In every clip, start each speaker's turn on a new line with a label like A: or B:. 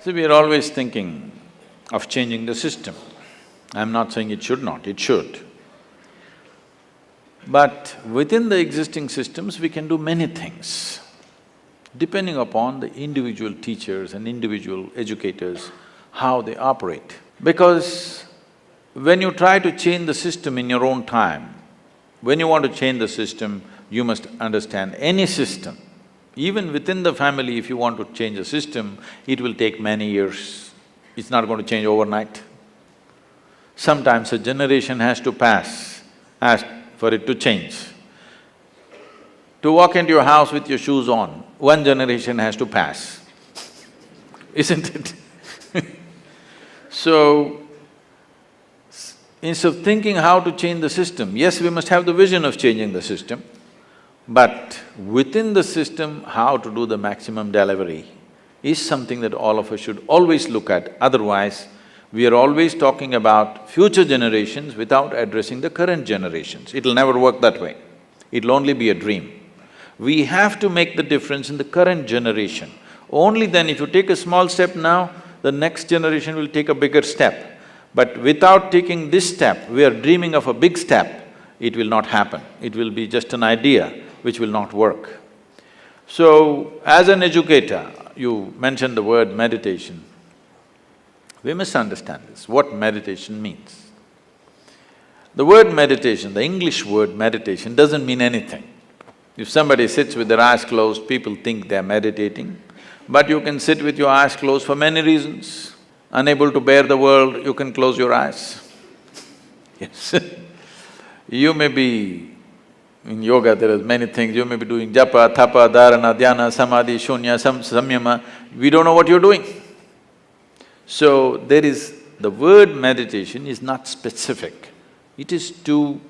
A: See, we are always thinking of changing the system. I'm not saying it should not, it should. But within the existing systems, we can do many things, depending upon the individual teachers and individual educators, how they operate. Because when you try to change the system in your own time, when you want to change the system, you must understand any system. Even within the family, if you want to change a system, it will take many years. It's not going to change overnight. Sometimes a generation has to pass for it to change. To walk into your house with your shoes on, one generation has to pass, isn't it? So, instead of thinking how to change the system, yes, we must have the vision of changing the system, but within the system, how to do the maximum delivery is something that all of us should always look at. Otherwise, we are always talking about future generations without addressing the current generations. It'll never work that way. It'll only be a dream. We have to make the difference in the current generation. Only then, if you take a small step now, the next generation will take a bigger step. But without taking this step, we are dreaming of a big step, it will not happen. It will be just an idea which will not work. So, as an educator, you mentioned the word meditation. We must understand this, what meditation means. The word meditation, the English word meditation doesn't mean anything. If somebody sits with their eyes closed, people think they're meditating, but you can sit with your eyes closed for many reasons. Unable to bear the world, you can close your eyes. Yes. You may be… in yoga there are many things, you may be doing japa, tapa, dharana, dhyana, samadhi, shunya, samyama, we don't know what you're doing. So, the word meditation is not specific, it is too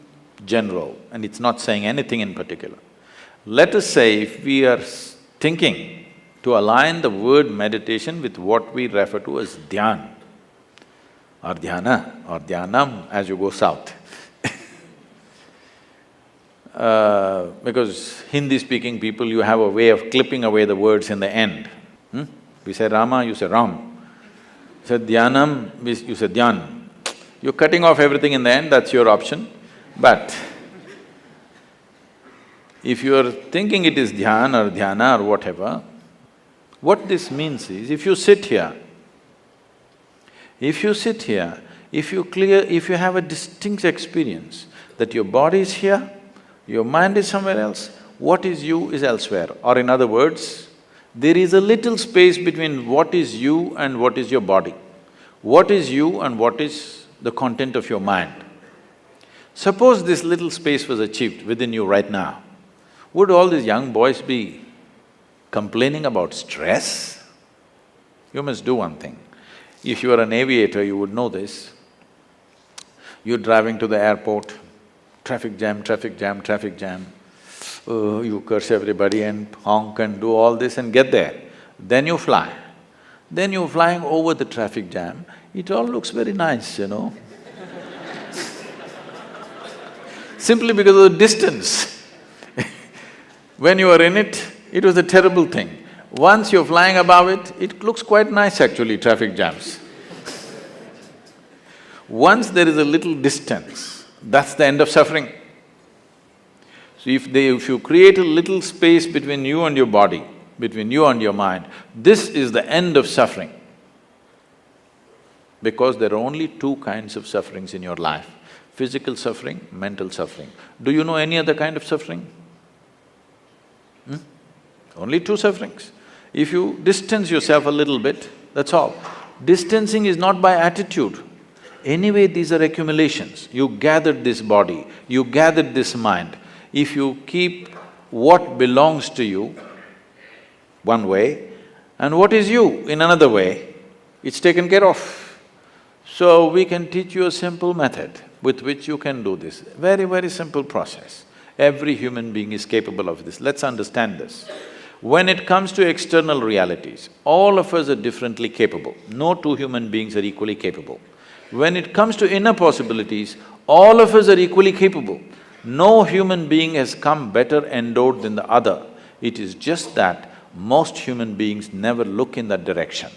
A: general and it's not saying anything in particular. Let us say if we are thinking to align the word meditation with what we refer to as dhyan or dhyana or dhyanam as you go south. Because Hindi-speaking people, you have a way of clipping away the words in the end. We say Rama, you say Ram. You say dhyanam, you say dhyan. You're cutting off everything in the end, that's your option. But if you're thinking it is dhyan or dhyana or whatever, what this means is, if you sit here, if you have a distinct experience that your body is here, your mind is somewhere else, what is you is elsewhere. Or in other words, there is a little space between what is you and what is your body. What is you and what is the content of your mind. Suppose this little space was achieved within you right now, would all these young boys be complaining about stress? You must do one thing. If you are an aviator, you would know this. You're driving to the airport, traffic jam, traffic jam, traffic jam. You curse everybody and honk and do all this and get there. Then you fly. Then you're flying over the traffic jam, it all looks very nice, you know. Simply because of the distance. When you were in it, it was a terrible thing. Once you're flying above it, it looks quite nice actually, traffic jams. Once there is a little distance, that's the end of suffering. So if you create a little space between you and your body, between you and your mind, this is the end of suffering. Because there are only two kinds of sufferings in your life, physical suffering, mental suffering. Do you know any other kind of suffering? Only two sufferings. If you distance yourself a little bit, that's all. Distancing is not by attitude. Anyway, these are accumulations. You gathered this body, you gathered this mind. If you keep what belongs to you one way and what is you in another way, it's taken care of. So, we can teach you a simple method with which you can do this. Very, very simple process. Every human being is capable of this. Let's understand this. When it comes to external realities, all of us are differently capable. No two human beings are equally capable. When it comes to inner possibilities, all of us are equally capable. No human being has come better endowed than the other. It is just that most human beings never look in that direction.